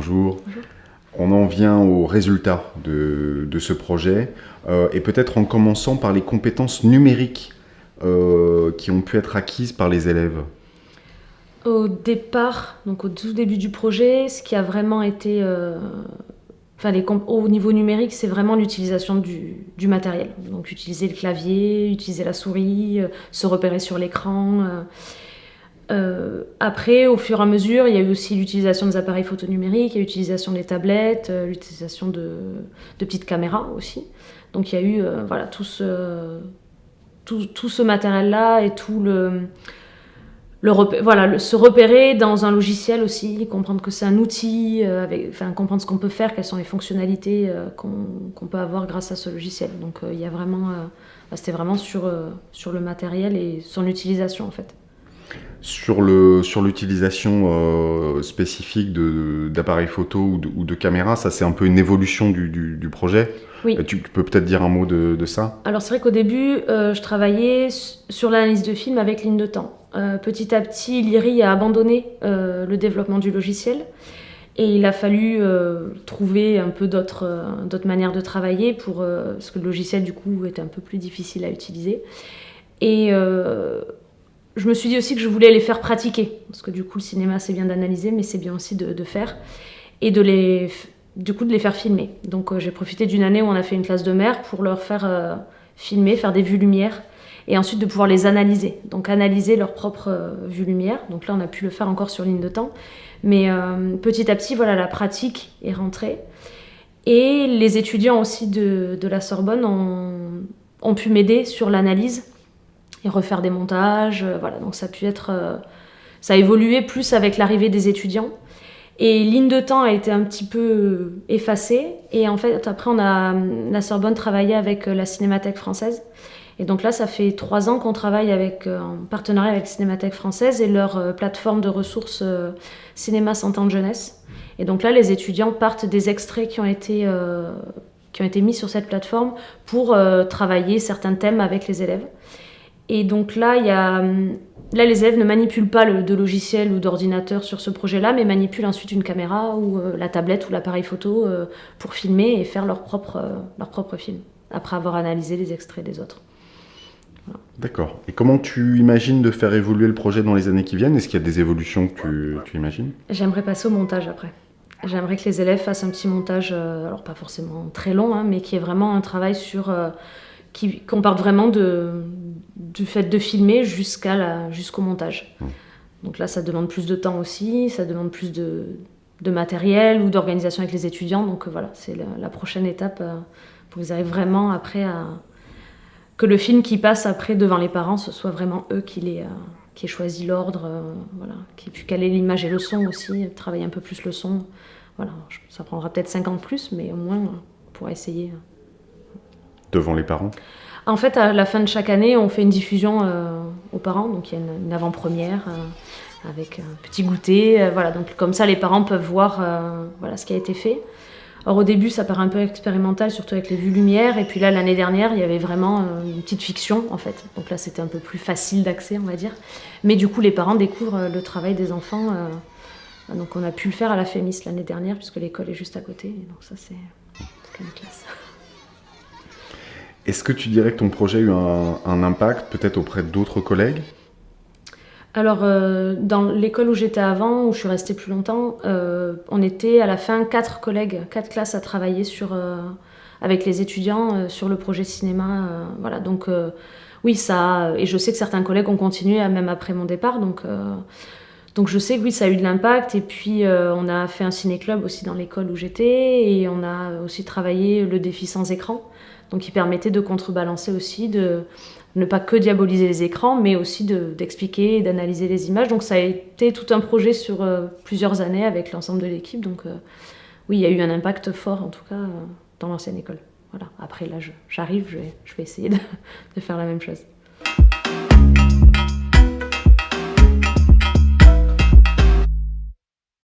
bonjour. Bonjour. On en vient au résultat de ce projet, et peut-être en commençant par les compétences numériques qui ont pu être acquises par les élèves. Au départ, donc au tout début du projet, ce qui a vraiment été, au niveau numérique, c'est vraiment l'utilisation du matériel. Donc utiliser le clavier, utiliser la souris, se repérer sur l'écran. Après, au fur et à mesure, il y a eu aussi l'utilisation des appareils photo numériques, il y a eu l'utilisation des tablettes, l'utilisation de petites caméras aussi. Donc il y a eu tout ce matériel-là et tout se repérer dans un logiciel aussi, comprendre que c'est un outil, comprendre ce qu'on peut faire, quelles sont les fonctionnalités qu'on peut avoir grâce à ce logiciel. Donc il y a vraiment, c'était vraiment sur le matériel et son utilisation en fait. Sur l'utilisation spécifique d'appareils photo ou de caméras, ça c'est un peu une évolution du projet. Oui. Tu peux peut-être dire un mot de ça? Alors c'est vrai qu'au début, je travaillais sur l'analyse de films avec ligne de temps. Petit à petit, l'IRI a abandonné le développement du logiciel et il a fallu trouver un peu d'autres manières de travailler parce que le logiciel du coup était un peu plus difficile à utiliser. Et je me suis dit aussi que je voulais les faire pratiquer parce que du coup le cinéma c'est bien d'analyser mais c'est bien aussi de faire et de les faire filmer. Donc j'ai profité d'une année où on a fait une classe de mer pour leur faire filmer, faire des vues lumière et ensuite de pouvoir les analyser. Donc analyser leur propre vue lumière. Donc là on a pu le faire encore sur ligne de temps. Mais petit à petit, voilà, la pratique est rentrée. Et les étudiants aussi de la Sorbonne ont pu m'aider sur l'analyse et refaire des montages. Voilà, donc ça a pu être... ça a évolué plus avec l'arrivée des étudiants. Et ligne de temps a été un petit peu effacée. Et en fait, après, la Sorbonne travaillait avec la Cinémathèque française. Et donc là, ça fait 3 ans qu'on travaille en partenariat avec la Cinémathèque française et leur plateforme de ressources Cinéma 100 ans de jeunesse. Et donc là, les étudiants partent des extraits qui ont été mis sur cette plateforme pour travailler certains thèmes avec les élèves. Et donc là, les élèves ne manipulent pas de logiciel ou d'ordinateur sur ce projet-là, mais manipulent ensuite une caméra ou la tablette ou l'appareil photo pour filmer et faire leur propre film, après avoir analysé les extraits des autres. Voilà. D'accord. Et comment tu imagines de faire évoluer le projet dans les années qui viennent? Est-ce qu'il y a des évolutions que tu imagines? J'aimerais passer au montage après. J'aimerais que les élèves fassent un petit montage, alors pas forcément très long, hein, mais qui est vraiment un travail sur... qu'on parte vraiment du fait de filmer jusqu'au montage. Donc là, ça demande plus de temps aussi, ça demande plus de matériel ou d'organisation avec les étudiants. Donc voilà, c'est la prochaine étape pour qu'ils arrivent vraiment après que le film qui passe après devant les parents, ce soit vraiment eux qui aient choisi l'ordre, voilà, qui aient pu caler l'image et le son aussi, travailler un peu plus le son. Voilà, ça prendra peut-être 5 ans de plus, mais au moins on pourra essayer. Devant les parents? En fait, à la fin de chaque année, on fait une diffusion aux parents. Donc il y a une avant-première avec un petit goûter. Voilà, donc comme ça, les parents peuvent voir ce qui a été fait. Alors au début, ça paraît un peu expérimental, surtout avec les vues lumière. Et puis là, l'année dernière, il y avait vraiment une petite fiction, en fait. Donc là, c'était un peu plus facile d'accès, on va dire. Mais du coup, les parents découvrent le travail des enfants. Donc on a pu le faire à la FEMIS l'année dernière, puisque l'école est juste à côté. Et donc ça, c'est quand même classe. Est-ce que tu dirais que ton projet a eu un impact peut-être auprès d'autres collègues? Alors, dans l'école où j'étais avant, où je suis restée plus longtemps, on était à la fin 4 collègues, 4 classes à travailler avec les étudiants sur le projet cinéma. Voilà, donc oui, ça. Et je sais que certains collègues ont continué même après mon départ, donc je sais que oui, ça a eu de l'impact. Et puis, on a fait un ciné-club aussi dans l'école où j'étais, et on a aussi travaillé le défi sans écran, donc qui permettait de contrebalancer aussi, de ne pas que diaboliser les écrans, mais aussi d'expliquer et d'analyser les images. Donc ça a été tout un projet sur plusieurs années avec l'ensemble de l'équipe. Donc oui, il y a eu un impact fort, en tout cas, dans l'ancienne école. Voilà. Après, là, j'arrive, je vais essayer de faire la même chose.